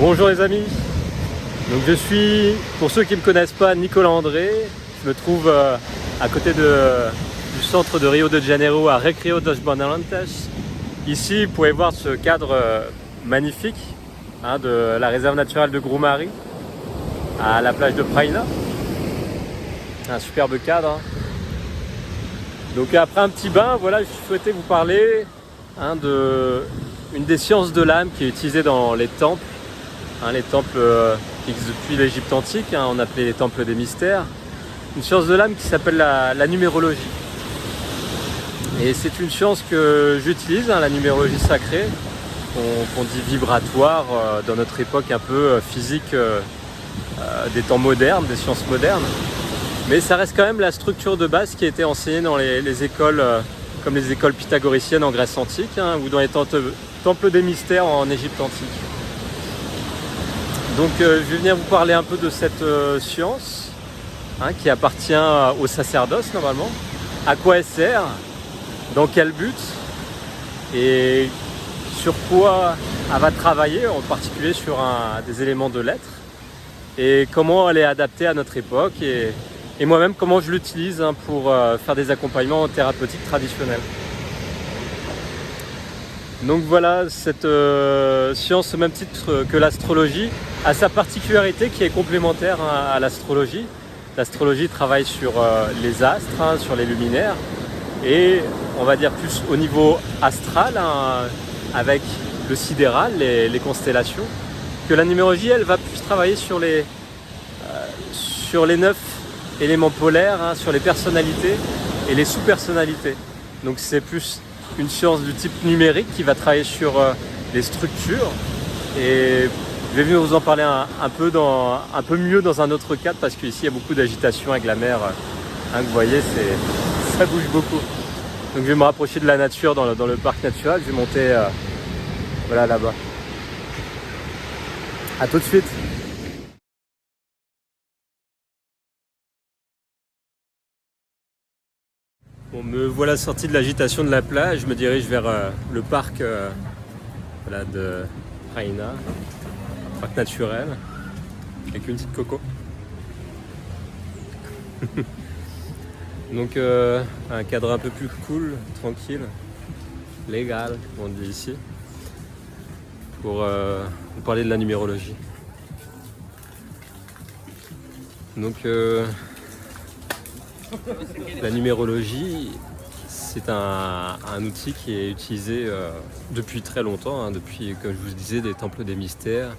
Bonjour les amis, donc je suis, pour ceux qui ne me connaissent pas, Nicolas André. Je me trouve à côté du centre de Rio de Janeiro à Recreio das Bandeirantes. Ici, vous pouvez voir ce cadre magnifique de la réserve naturelle de Grumari à la plage de Praia. Un superbe cadre. Donc après un petit bain, voilà, je souhaitais vous parler de une des sciences de l'âme qui est utilisée dans les temples. Les temples qui existent depuis l'Égypte antique, on appelait les temples des mystères. Une science de l'âme qui s'appelle la numérologie. Et c'est une science que j'utilise, la numérologie sacrée, qu'on dit vibratoire dans notre époque un peu physique des temps modernes, des sciences modernes. Mais ça reste quand même la structure de base qui a été enseignée dans les écoles, comme les écoles pythagoriciennes en Grèce antique, ou dans les temples des mystères en Égypte antique. Donc je vais venir vous parler un peu de cette science qui appartient au sacerdoce normalement. À quoi elle sert, dans quel but et sur quoi elle va travailler, en particulier sur des éléments de l'être, et comment elle est adaptée à notre époque et moi-même comment je l'utilise pour faire des accompagnements thérapeutiques traditionnels. Donc voilà, cette science, au même titre que l'astrologie, a sa particularité qui est complémentaire à l'astrologie. L'astrologie travaille sur les astres, sur les luminaires, et on va dire plus au niveau astral, avec le sidéral, les constellations, que la numérologie, elle va plus travailler sur les 9 éléments polaires, sur les personnalités et les sous-personnalités. Donc c'est plus une science du type numérique qui va travailler sur les structures, et je vais venir vous en parler un peu mieux dans un autre cadre, parce qu'ici il y a beaucoup d'agitation avec la mer, que vous voyez, ça bouge beaucoup. Donc je vais me rapprocher de la nature dans le parc naturel, je vais monter voilà là-bas. A tout de suite. Bon, me voilà sorti de l'agitation de la plage, je me dirige vers le parc de Praia, parc naturel, avec une petite coco. Donc un cadre un peu plus cool, tranquille, légal, comme on dit ici, pour vous parler de la numérologie. Donc la numérologie, c'est un outil qui est utilisé depuis très longtemps, depuis, comme je vous disais, des temples des mystères,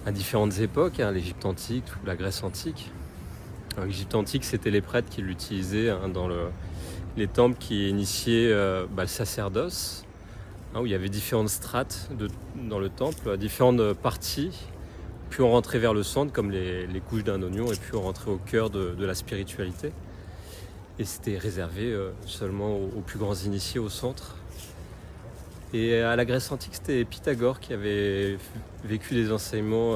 à différentes époques, l'Égypte antique ou la Grèce antique. L'Égypte antique, c'était les prêtres qui l'utilisaient dans les temples qui initiaient le sacerdoce, où il y avait différentes strates dans le temple, différentes parties. Puis on rentrait vers le centre comme les couches d'un oignon, et puis on rentrait au cœur de la spiritualité. Et c'était réservé seulement aux plus grands initiés au centre. Et à la Grèce antique, c'était Pythagore qui avait vécu des enseignements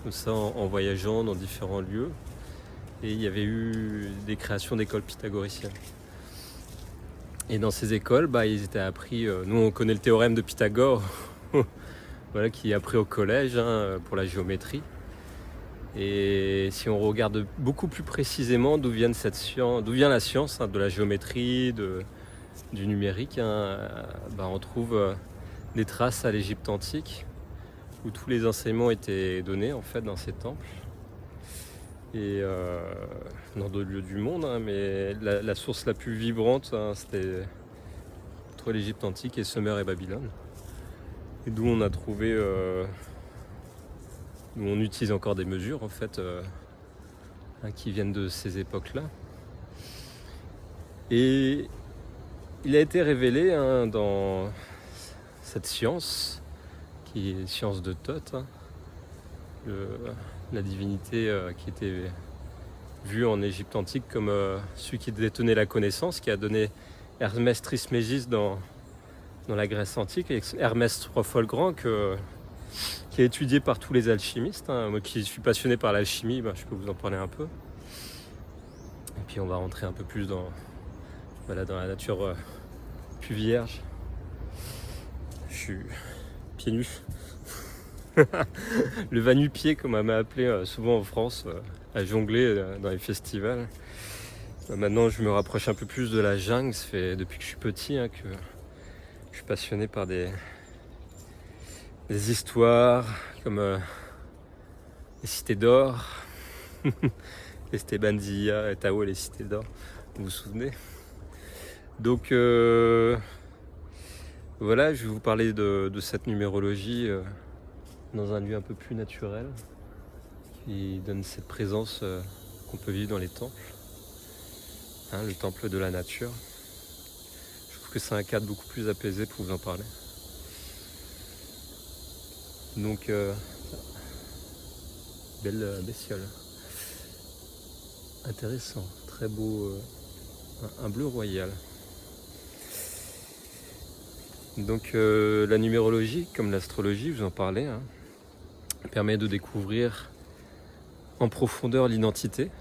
comme ça en voyageant dans différents lieux. Et il y avait eu des créations d'écoles pythagoriciennes. Et dans ces écoles, ils étaient appris, nous on connaît le théorème de Pythagore, voilà, qui est appris au collège pour la géométrie. Et si on regarde beaucoup plus précisément d'où vient la science de la géométrie, du numérique, on trouve des traces à l'Égypte antique, où tous les enseignements étaient donnés en fait dans ces temples. Et dans d'autres lieux du monde, mais la source la plus vibrante, c'était entre l'Égypte antique et Sumer et Babylone. Et d'où on a trouvé, où on utilise encore des mesures en fait, qui viennent de ces époques-là. Et il a été révélé dans cette science, qui est science de Thoth, la divinité qui était vue en Égypte antique comme celui qui détenait la connaissance, qui a donné Hermès Trismégis dans la Grèce antique, et Hermès 3 fois le grand, qui est étudié par tous les alchimistes. Moi qui suis passionné par l'alchimie, je peux vous en parler un peu. Et puis on va rentrer un peu plus dans la nature plus vierge. Je suis pieds nus. Le va-nu-pied, comme on m'a appelé souvent en France, à jongler dans les festivals. Maintenant, je me rapproche un peu plus de la jungle. Ça fait depuis que je suis petit que je suis passionné par des histoires comme les cités d'or, Estebanzilla, Etao et les cités d'or. Vous vous souvenez? Donc voilà, je vais vous parler de cette numérologie dans un lieu un peu plus naturel qui donne cette présence qu'on peut vivre dans les temples, le temple de la nature. Je trouve que c'est un cadre beaucoup plus apaisé pour vous en parler. Donc, belle bestiole. Intéressant, très beau, un bleu royal. Donc la numérologie, comme l'astrologie, vous en parlez, permet de découvrir en profondeur l'identité,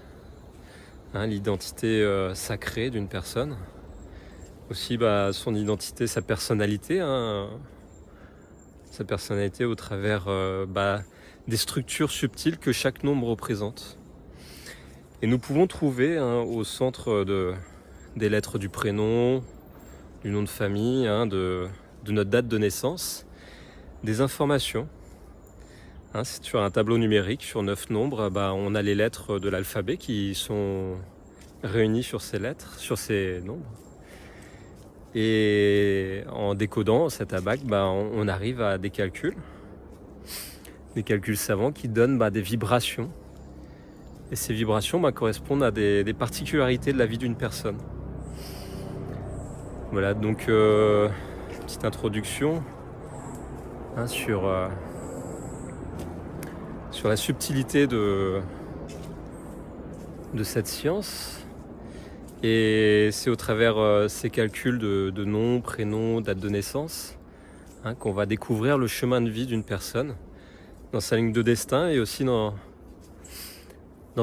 l'identité sacrée d'une personne. Aussi son identité, sa personnalité au travers des structures subtiles que chaque nombre représente. Et nous pouvons trouver au centre des lettres du prénom, du nom de famille, de notre date de naissance, des informations. C'est sur un tableau numérique, sur 9 nombres, on a les lettres de l'alphabet qui sont réunies sur ces lettres, sur ces nombres. Et en décodant cette abaque, on arrive à des calculs savants qui donnent des vibrations. Et ces vibrations correspondent à des particularités de la vie d'une personne. Voilà, donc petite introduction sur la subtilité de cette science. Et c'est au travers ces calculs de nom, prénom, date de naissance qu'on va découvrir le chemin de vie d'une personne dans sa ligne de destin et aussi dans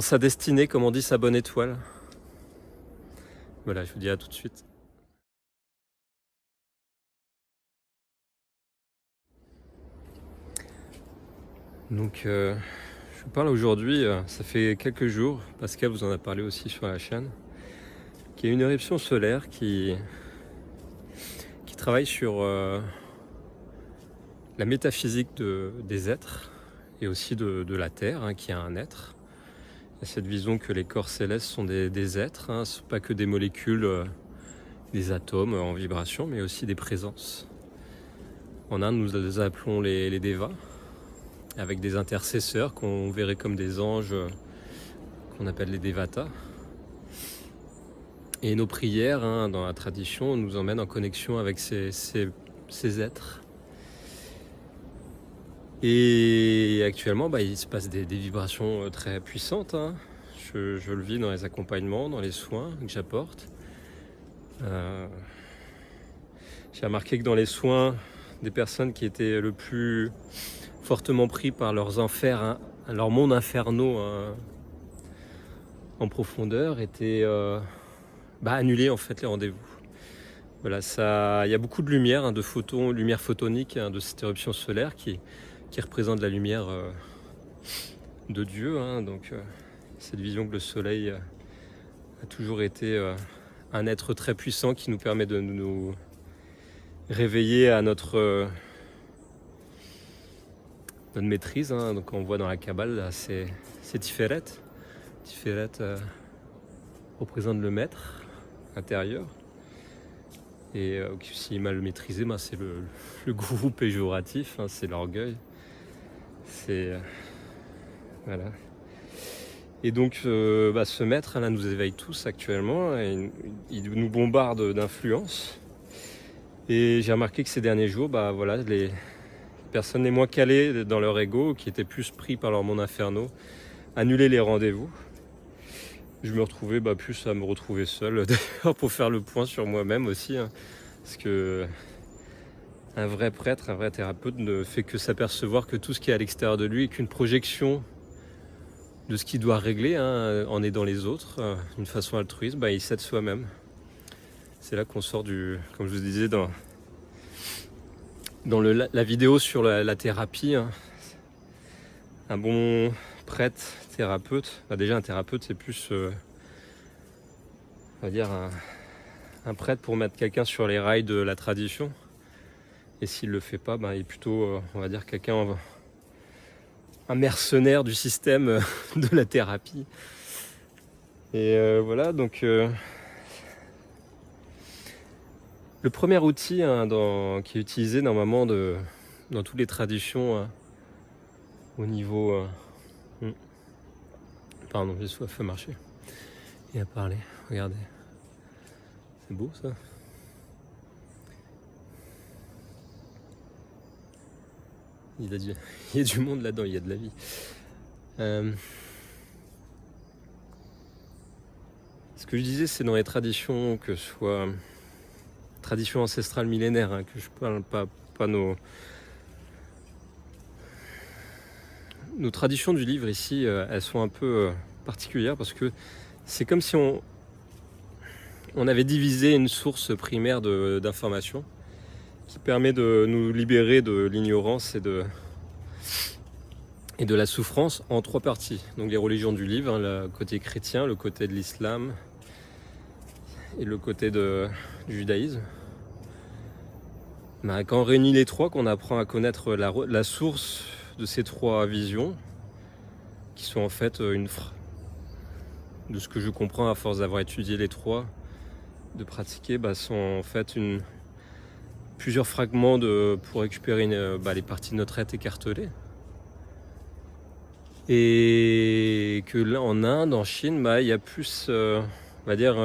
sa destinée, comme on dit, sa bonne étoile. Voilà, je vous dis à tout de suite. Donc je vous parle aujourd'hui, ça fait quelques jours, Pascal vous en a parlé aussi sur la chaîne, qu'il y a une éruption solaire qui travaille sur la métaphysique des êtres et aussi de la Terre, qui est un être. Il y a cette vision que les corps célestes sont des êtres, ce ne sont pas que des molécules, des atomes en vibration, mais aussi des présences. En Inde, nous les appelons les Devas, avec des intercesseurs qu'on verrait comme des anges, qu'on appelle les Devatas. Et nos prières, dans la tradition, nous emmènent en connexion avec ces êtres. Et actuellement, il se passe des vibrations très puissantes. Je le vis dans les accompagnements, dans les soins que j'apporte. J'ai remarqué que dans les soins, des personnes qui étaient le plus fortement pris par leurs enfers, leurs mondes infernaux en profondeur, étaient annulés en fait les rendez-vous. Voilà, il y a beaucoup de lumière, de photons, lumière photonique de cette éruption solaire qui représente la lumière de Dieu. Donc cette vision que le soleil a toujours été un être très puissant qui nous permet de nous réveiller à notre maîtrise. Donc on voit dans la Kabbale, là, c'est Tiferet. Tiferet représente le maître intérieur. Et s'il est mal maîtrisé, c'est le gourou péjoratif, c'est l'orgueil. Voilà. Et donc ce maître là nous éveille tous actuellement et il nous bombarde d'influence. Et j'ai remarqué que ces derniers jours, les personnes les moins calées dans leur ego, qui étaient plus pris par leur monde infernaux, annulaient les rendez-vous. Je me retrouvais plus à me retrouver seul d'ailleurs pour faire le point sur moi-même aussi. Parce que un vrai prêtre, un vrai thérapeute ne fait que s'apercevoir que tout ce qui est à l'extérieur de lui est qu'une projection de ce qu'il doit régler en aidant les autres, d'une façon altruiste, il s'aide soi-même. C'est là qu'on sort comme je vous disais dans la vidéo sur la thérapie, Un bon prêtre, thérapeute, déjà un thérapeute c'est plus, on va dire, un prêtre pour mettre quelqu'un sur les rails de la tradition. Et s'il le fait pas, il est plutôt, on va dire, quelqu'un, un mercenaire du système de la thérapie. Et voilà, donc le premier outil qui est utilisé normalement dans toutes les traditions au niveau... Pardon, j'ai soif à marcher et à parler. Regardez, c'est beau ça. Il y a du monde là-dedans, il y a de la vie. Ce que je disais, c'est dans les traditions, que ce soit traditions ancestrales millénaires, que je parle pas nos traditions du livre ici, elles sont un peu particulières parce que c'est comme si on avait divisé une source primaire d'information qui permet de nous libérer de l'ignorance et de la souffrance en 3 parties. Donc les religions du livre, le côté chrétien, le côté de l'islam et le côté du judaïsme. Quand on réunit les 3, qu'on apprend à connaître la source de ces 3 visions, qui sont en fait de ce que je comprends à force d'avoir étudié les 3, de pratiquer, sont en fait plusieurs fragments pour récupérer les parties de notre être écartelées. Et que là en Inde, en Chine, il y a plus, on va dire,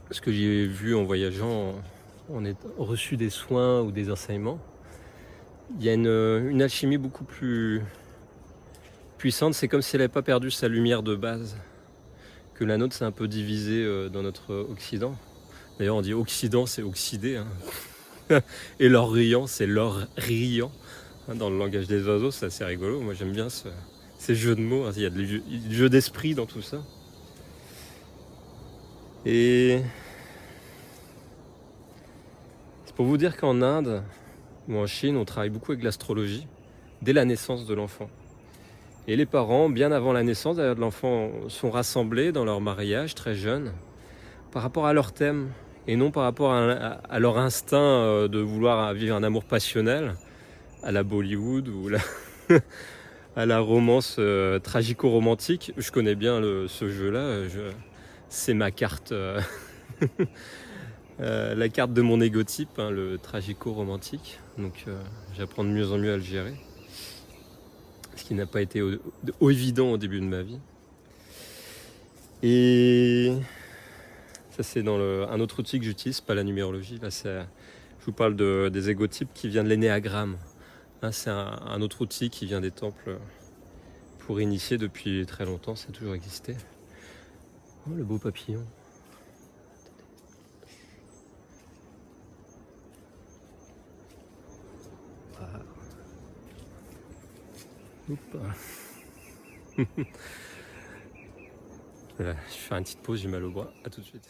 ce que j'ai vu en voyageant, on a reçu des soins ou des enseignements. Il y a une alchimie beaucoup plus puissante, c'est comme si elle n'avait pas perdu sa lumière de base, que la nôtre s'est un peu divisée dans notre Occident. D'ailleurs on dit Occident, c'est oxydé, et l'or riant, c'est l'or riant, dans le langage des oiseaux, c'est assez rigolo. Moi j'aime bien ces jeux de mots, il y a du jeu d'esprit dans tout ça. Et c'est pour vous dire qu'en Inde ou en Chine, on travaille beaucoup avec l'astrologie dès la naissance de l'enfant. Et les parents, bien avant la naissance d'ailleurs de l'enfant, sont rassemblés dans leur mariage très jeunes par rapport à leur thème et non par rapport à leur instinct de vouloir vivre un amour passionnel à la Bollywood ou à la romance tragico-romantique. Je connais bien ce jeu-là, c'est ma carte, la carte de mon égotype, le tragico-romantique. Donc j'apprends de mieux en mieux à le gérer. Ce qui n'a pas été évident au début de ma vie. Et ça c'est dans un autre outil que j'utilise, pas la numérologie. Là, je vous parle des égotypes qui vient de l'énéagramme. Là, c'est un autre outil qui vient des temples pour initier depuis très longtemps, ça a toujours existé. Oh, le beau papillon. Ah. Voilà, je vais faire une petite pause, j'ai mal au bras. À tout de suite.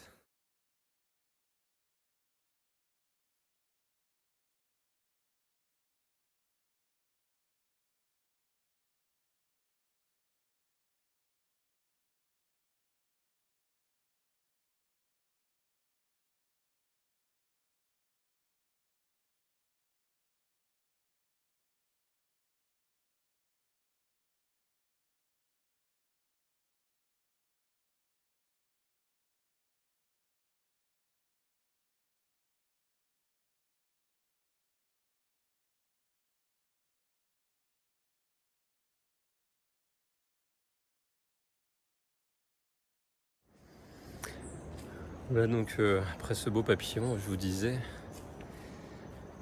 Voilà, donc après ce beau papillon, je vous disais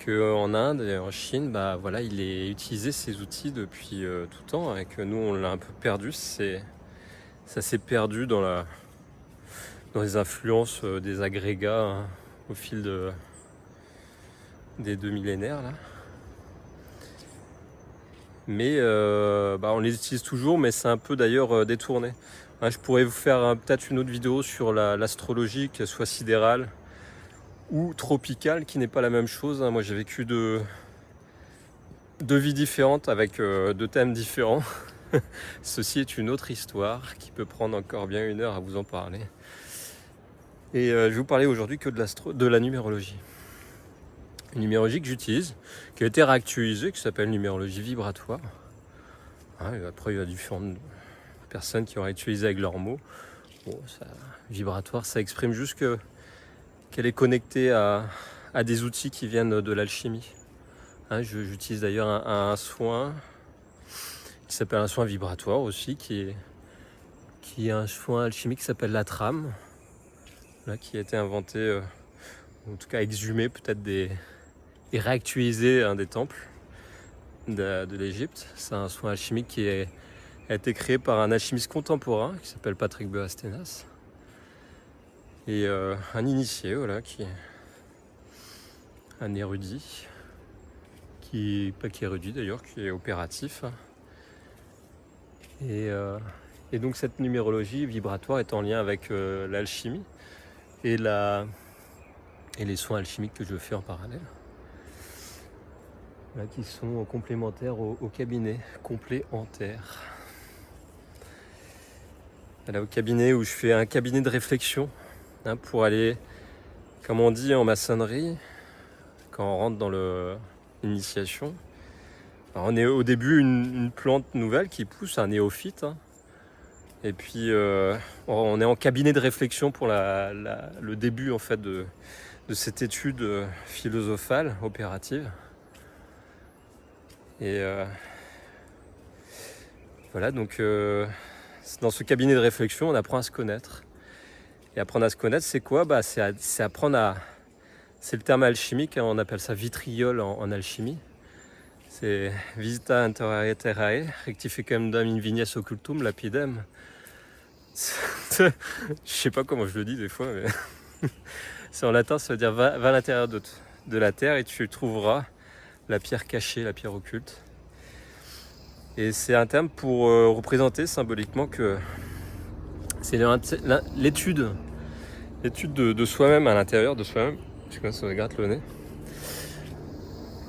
qu'en Inde et en Chine, voilà, il est utilisé ces outils depuis tout temps et que nous on l'a un peu perdu. Ça s'est perdu dans les influences des agrégats au fil des 2 millénaires là. Mais on les utilise toujours, mais c'est un peu d'ailleurs détourné. Je pourrais vous faire peut-être une autre vidéo sur l'astrologie, qu'elle soit sidérale ou tropicale, qui n'est pas la même chose. Moi j'ai vécu deux vies différentes avec deux thèmes différents. Ceci est une autre histoire qui peut prendre encore bien 1 heure à vous en parler. Et je vais vous parler aujourd'hui que de la numérologie. Une numérologie que j'utilise, qui a été réactualisée, qui s'appelle numérologie vibratoire. Et après, il y a différentes personnes qui ont réactualisé avec leurs mots. Bon, vibratoire, ça exprime juste qu'elle est connectée à des outils qui viennent de l'alchimie. J'utilise d'ailleurs un soin qui s'appelle un soin vibratoire aussi, qui est un soin alchimique qui s'appelle la trame, qui a été inventé, en tout cas exhumé peut-être et réactualisé des temples de l'Égypte. C'est un soin alchimique qui a été créé par un alchimiste contemporain qui s'appelle Patrick Beastenas. Et un initié, qui est un érudit, pas qui est érudit d'ailleurs, qui est opératif. Et donc cette numérologie vibratoire est en lien avec l'alchimie et les soins alchimiques que je fais en parallèle. Qui sont complémentaires au cabinet complémentaire. Au cabinet où je fais un cabinet de réflexion pour aller, comme on dit en maçonnerie, quand on rentre dans l'initiation. On est au début une plante nouvelle qui pousse, un néophyte. Et puis on est en cabinet de réflexion pour le début en fait de cette étude philosophale, opérative. Et voilà, donc dans ce cabinet de réflexion, on apprend à se connaître. Et apprendre à se connaître, c'est quoi ? C'est apprendre à... C'est le terme alchimique, on appelle ça vitriol en alchimie. C'est visita interare terrae, rectificam dam invenies occultum lapidem. Je sais pas comment je le dis des fois, mais c'est en latin, ça veut dire va à l'intérieur de la terre et tu trouveras la pierre cachée, la pierre occulte. Et c'est un terme pour représenter symboliquement que c'est l'étude de soi-même à l'intérieur de soi-même. Je sais pas, ça me gratte le nez.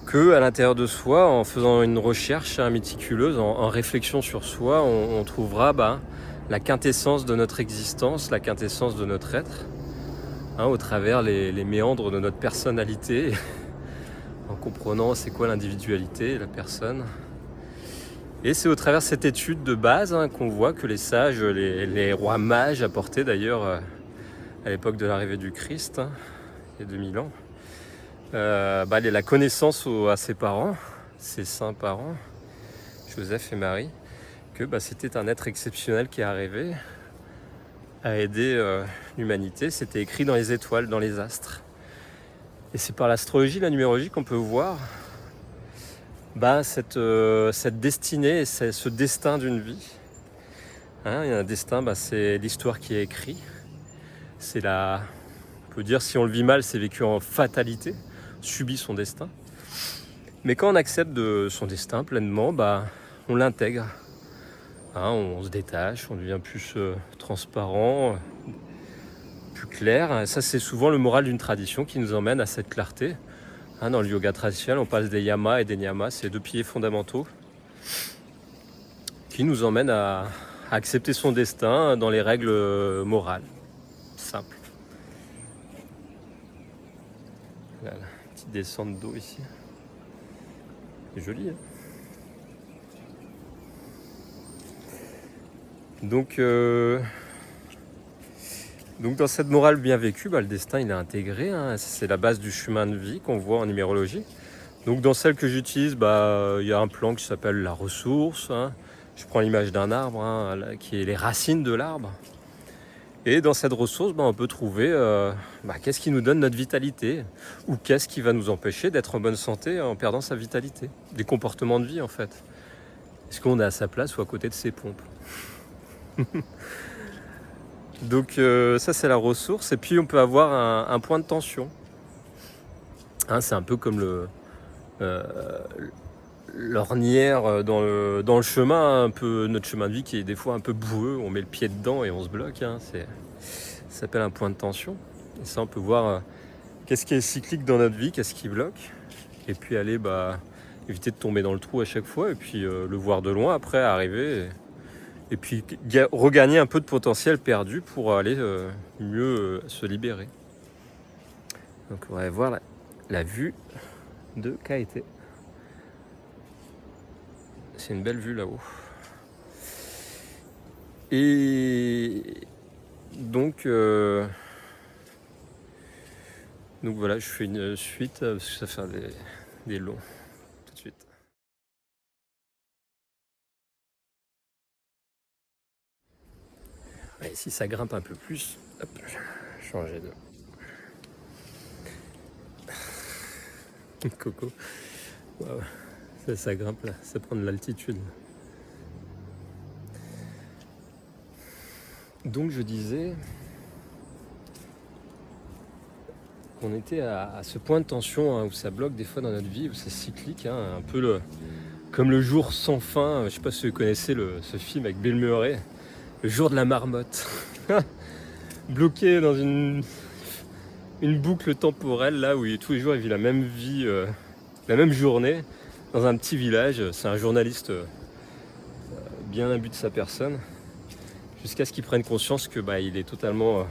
Que à l'intérieur de soi, en faisant une recherche méticuleuse, en réflexion sur soi, on trouvera la quintessence de notre existence, la quintessence de notre être, au travers les méandres de notre personnalité, en comprenant c'est quoi l'individualité, la personne. Et c'est au travers de cette étude de base qu'on voit que les sages, les rois mages apportaient d'ailleurs à l'époque de l'arrivée du Christ, il y a 2000 ans, la connaissance à ses parents, ses saints parents, Joseph et Marie, que c'était un être exceptionnel qui arrivait à aider l'humanité. C'était écrit dans les étoiles, dans les astres. Et c'est par l'astrologie, la numérologie qu'on peut voir cette destinée et ce destin d'une vie. Il y a un destin, c'est l'histoire qui est écrite. On peut dire, si on le vit mal, c'est vécu en fatalité, subit son destin. Mais quand on accepte de son destin pleinement, on l'intègre. On se détache, on devient plus transparent, plus clair. Et ça, c'est souvent le moral d'une tradition qui nous emmène à cette clarté. Dans le yoga traditionnel, on parle des yamas et des niyamas, c'est 2 piliers fondamentaux qui nous emmènent à accepter son destin dans les règles morales, simples. Là, petite descente d'eau ici. C'est joli, Donc dans cette morale bien vécue, le destin il est intégré, c'est la base du chemin de vie qu'on voit en numérologie. Donc dans celle que j'utilise, il y a un plan qui s'appelle la ressource. Je prends l'image d'un arbre, qui est les racines de l'arbre. Et dans cette ressource, on peut trouver qu'est-ce qui nous donne notre vitalité, ou qu'est-ce qui va nous empêcher d'être en bonne santé en perdant sa vitalité. Des comportements de vie en fait. Est-ce qu'on est à sa place ou à côté de ses pompes? Donc ça c'est la ressource, et puis on peut avoir un point de tension. C'est un peu comme l'ornière dans le chemin, un peu notre chemin de vie qui est des fois un peu boueux, on met le pied dedans et on se bloque. Ça s'appelle un point de tension. Et ça on peut voir qu'est-ce qui est cyclique dans notre vie, qu'est-ce qui bloque, et puis aller éviter de tomber dans le trou à chaque fois, et puis le voir de loin après arriver, et puis regagner un peu de potentiel perdu pour aller mieux se libérer. Donc on va voir la vue de Kaete. C'est une belle vue là-haut. Et donc voilà, je fais une suite parce que ça fait des longs. Tout de suite. Et si ça grimpe un peu plus, hop, changer de coco. Wow. Ça grimpe là, ça prend de l'altitude. Donc je disais qu'on était à ce point de tension où ça bloque des fois dans notre vie, où c'est cyclique, un peu comme le jour sans fin. Je ne sais pas si vous connaissez ce film avec Bill Murray, Le jour de la marmotte. Bloqué dans une boucle temporelle là où tous les jours il vit la même vie, la même journée dans un petit village. C'est un journaliste bien imbu de sa personne, jusqu'à ce qu'il prenne conscience que il est totalement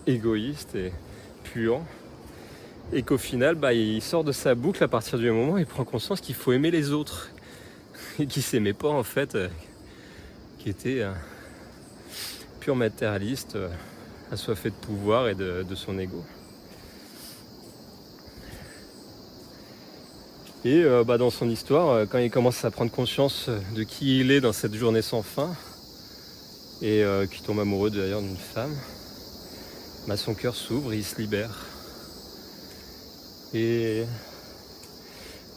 égoïste et puant, et qu'au final il sort de sa boucle à partir du moment où il prend conscience qu'il faut aimer les autres et qu'il s'aimait pas en fait, qui était un pur matérialiste, assoiffé de pouvoir et de son ego. Et dans son histoire, quand il commence à prendre conscience de qui il est dans cette journée sans fin, et qui tombe amoureux d'ailleurs d'une femme, son cœur s'ouvre et il se libère. Et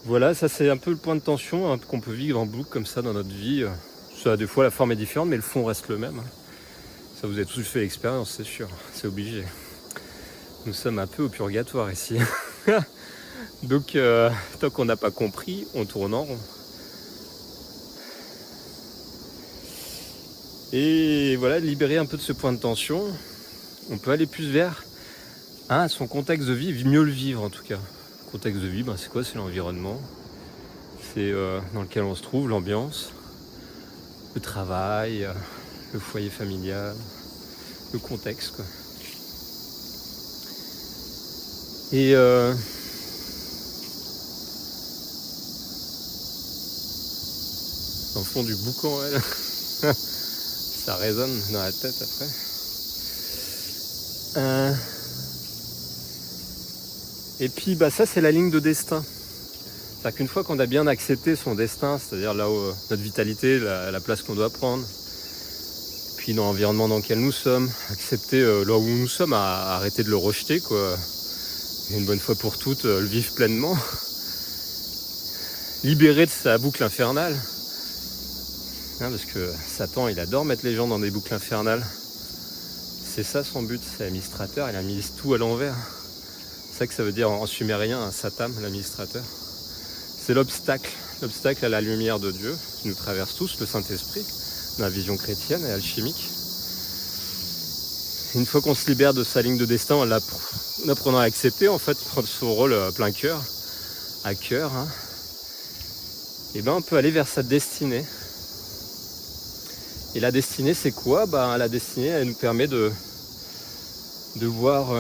voilà, ça c'est un peu le point de tension qu'on peut vivre en boucle comme ça dans notre vie. Ça, des fois la forme est différente, mais le fond reste le même. Ça, vous avez tous fait l'expérience, c'est sûr, c'est obligé. Nous sommes un peu au purgatoire ici. Donc tant qu'on n'a pas compris, on tourne en rond. Et voilà, libérer un peu de ce point de tension, on peut aller plus vers son contexte de vie, mieux le vivre en tout cas. Le contexte de vie, c'est quoi? C'est l'environnement, c'est dans lequel on se trouve, l'ambiance, le travail, le foyer familial, le contexte, quoi. Et dans le fond du boucan, ça résonne dans la tête après. Et puis ça c'est la ligne de destin. C'est-à-dire qu'une fois qu'on a bien accepté son destin, c'est-à-dire là où notre vitalité, la place qu'on doit prendre, puis dans l'environnement dans lequel nous sommes, accepter là où nous sommes, à arrêter de le rejeter, quoi. Et une bonne fois pour toutes, le vivre pleinement. Libérer de sa boucle infernale. Parce que Satan, il adore mettre les gens dans des boucles infernales. C'est ça son but, c'est l'administrateur, il administre tout à l'envers. C'est ça que ça veut dire en sumérien, Satan, l'administrateur. C'est l'obstacle à la lumière de Dieu, qui nous traverse tous, le Saint-Esprit, dans la vision chrétienne et alchimique. Une fois qu'on se libère de sa ligne de destin, en apprenant à accepter, en fait, prendre son rôle à plein cœur, à cœur, et on peut aller vers sa destinée. Et la destinée, c'est quoi? La destinée, elle nous permet de voir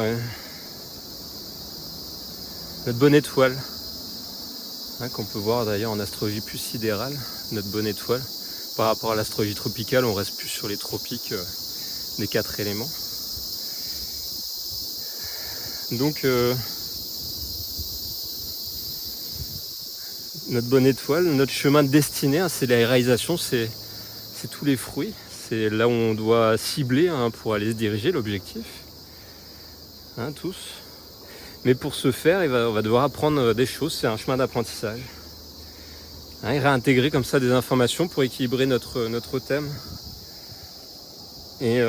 notre bonne étoile, qu'on peut voir d'ailleurs en astrologie plus sidérale, notre bonne étoile. Par rapport à l'astrologie tropicale, on reste plus sur les tropiques des 4 éléments. Donc notre bonne étoile, notre chemin de destinée, c'est la réalisation, c'est tous les fruits. C'est là où on doit cibler pour aller se diriger, l'objectif. Tous. Mais pour ce faire, on va devoir apprendre des choses, c'est un chemin d'apprentissage. Et réintégrer comme ça des informations pour équilibrer notre thème. Et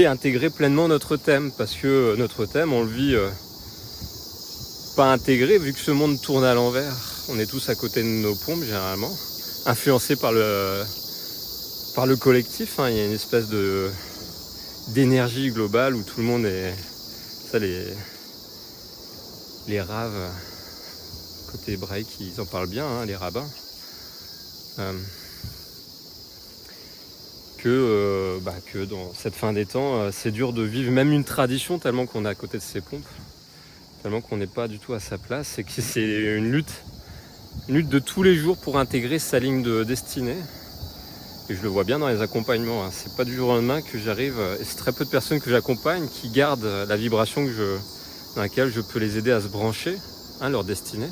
intégrer pleinement notre thème, parce que notre thème, on le vit pas intégré, vu que ce monde tourne à l'envers. On est tous à côté de nos pompes, généralement, influencés par le collectif. Il y a une espèce d'énergie globale où tout le monde est... Ça, les raves côté hébraïque, ils en parlent bien, hein, les rabbins. Que dans cette fin des temps, c'est dur de vivre même une tradition tellement qu'on est à côté de ces pompes, tellement qu'on n'est pas du tout à sa place, et que c'est une lutte de tous les jours pour intégrer sa ligne de destinée. Et je le vois bien dans les accompagnements, hein. C'est pas du jour au lendemain que j'arrive, et c'est très peu de personnes que j'accompagne qui gardent la vibration dans laquelle je peux les aider à se brancher, hein, leur destinée.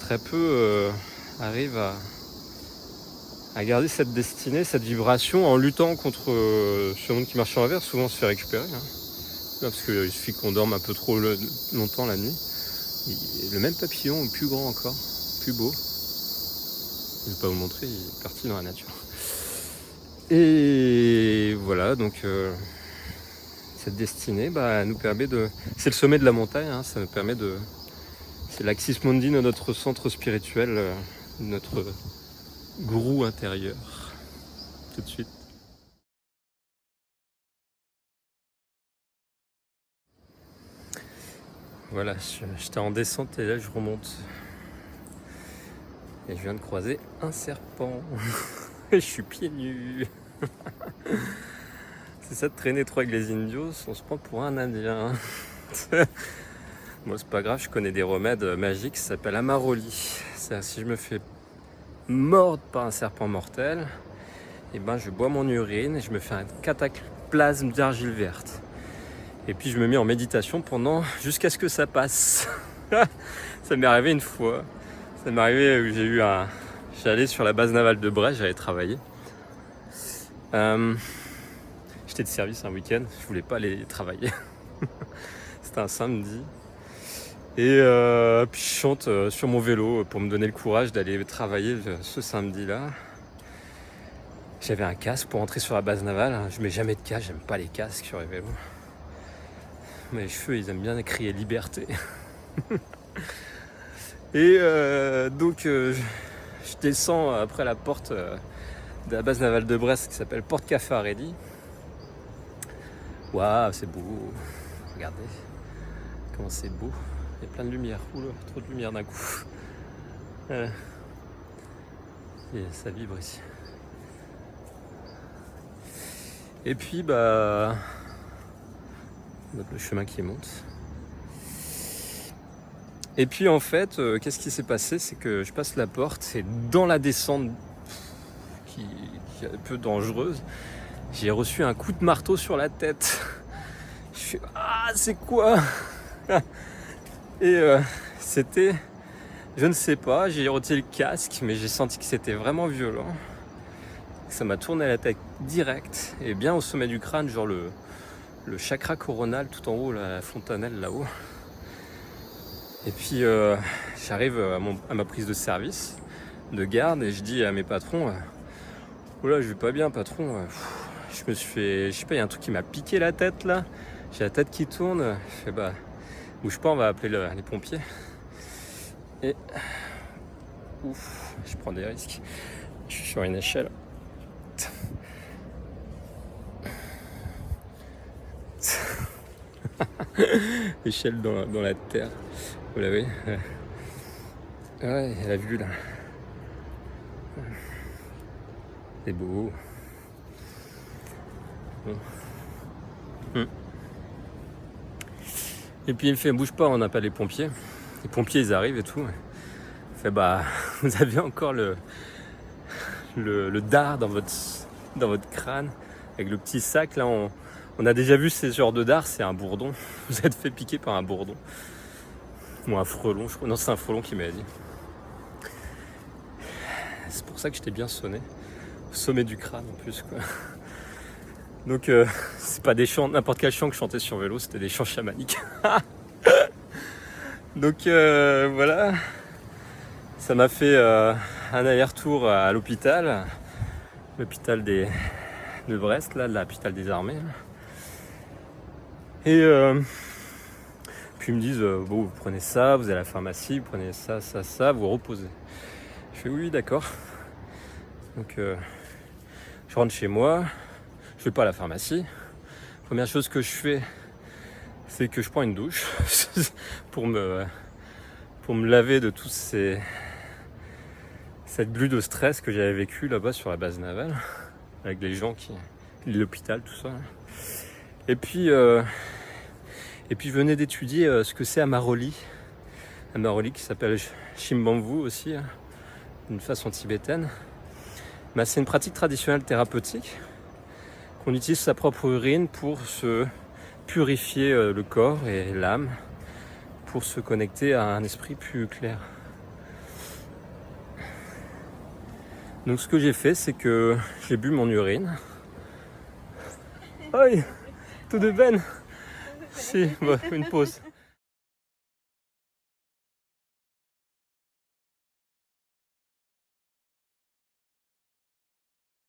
Très peu arrivent à garder cette destinée, cette vibration en luttant contre ce monde qui marche en l'envers. Souvent on se fait récupérer, hein. Parce qu'il suffit qu'on dorme un peu trop longtemps la nuit. Et le même papillon, plus grand encore, plus beau. Je ne vais pas vous montrer, il est parti dans la nature. Et voilà, donc cette destinée nous permet de... C'est le sommet de la montagne, hein, ça nous permet de... C'est l'Axis Mundi, notre centre spirituel, notre gourou intérieur. Tout de suite. Voilà, j'étais en descente et là je remonte. Et je viens de croiser un serpent. Et je suis pieds nus. C'est ça de traîner trop avec les indios, on se prend pour un indien. Moi c'est pas grave, je connais des remèdes magiques, ça s'appelle Amaroli. C'est-à-dire si je me fais mordre par un serpent mortel, et je bois mon urine et je me fais un cataplasme d'argile verte. Et puis je me mets en méditation jusqu'à ce que ça passe. Ça m'est arrivé une fois. Ça m'est arrivé où j'allais sur la base navale de Brest, j'allais travailler. J'étais de service un week-end, je voulais pas aller travailler. C'était un samedi. Et puis je chante sur mon vélo pour me donner le courage d'aller travailler ce samedi-là. J'avais un casque pour entrer sur la base navale. Je mets jamais de casque, j'aime pas les casques sur les vélos. Mes cheveux, ils aiment bien crier liberté. Et donc je descends après la porte de la base navale de Brest qui s'appelle Porte Caffarelli. Waouh, c'est beau. Regardez comment c'est beau. Il y a plein de lumière. Oula, trop de lumière d'un coup. Et ça vibre ici. Et puis le chemin qui monte. Et puis en fait, qu'est-ce qui s'est passé? C'est que je passe la porte et dans la descente qui est un peu dangereuse, j'ai reçu un coup de marteau sur la tête. Je fais ah, c'est quoi? Et c'était, je ne sais pas, j'ai retiré le casque, mais j'ai senti que c'était vraiment violent. Ça m'a tourné la tête direct et bien au sommet du crâne, genre le chakra coronal tout en haut, la fontanelle là-haut. Et puis j'arrive à ma prise de service de garde et je dis à mes patrons oh là, je vais pas bien patron, je me suis fait, je sais pas, il y a un truc qui m'a piqué la tête là, j'ai la tête qui tourne. Je fais bouge pas, on va appeler les pompiers. Et ouf, je prends des risques. Je suis sur une échelle. Échelle dans la terre. Vous l'avez? Ouais, elle a vu là. C'est beau. Bon. Et puis il me fait bouge pas, on appelle les pompiers. Les pompiers ils arrivent et tout. Il fait vous avez encore le dard dans votre crâne avec le petit sac là. On a déjà vu ces genres de dards, c'est un bourdon. Vous êtes fait piquer par un bourdon. Ou un frelon, je crois. Non, c'est un frelon qui m'a dit. C'est pour ça que j'étais bien sonné. Au sommet du crâne en plus quoi. Donc c'est pas des chants, n'importe quel chant que je chantais sur vélo, c'était des chants chamaniques. Donc voilà. Ça m'a fait un aller-retour à l'hôpital de Brest, là, l'hôpital des armées. Et puis ils me disent vous prenez ça, vous allez à la pharmacie, vous prenez ça, vous reposez. Je fais oui, d'accord. Donc je rentre chez moi, je vais pas à la pharmacie. Première chose que je fais, c'est que je prends une douche pour pour me laver de cette bulle de stress que j'avais vécue là-bas sur la base navale, avec les gens l'hôpital, tout ça. Et puis je venais d'étudier ce que c'est Amaroli qui s'appelle Shimbamvu aussi, d'une façon tibétaine. Mais c'est une pratique traditionnelle thérapeutique qu'on utilise sa propre urine pour se purifier le corps et l'âme, pour se connecter à un esprit plus clair. Donc ce que j'ai fait, c'est que j'ai bu mon urine. Aïe, tout de ben. Si, bon, une pause.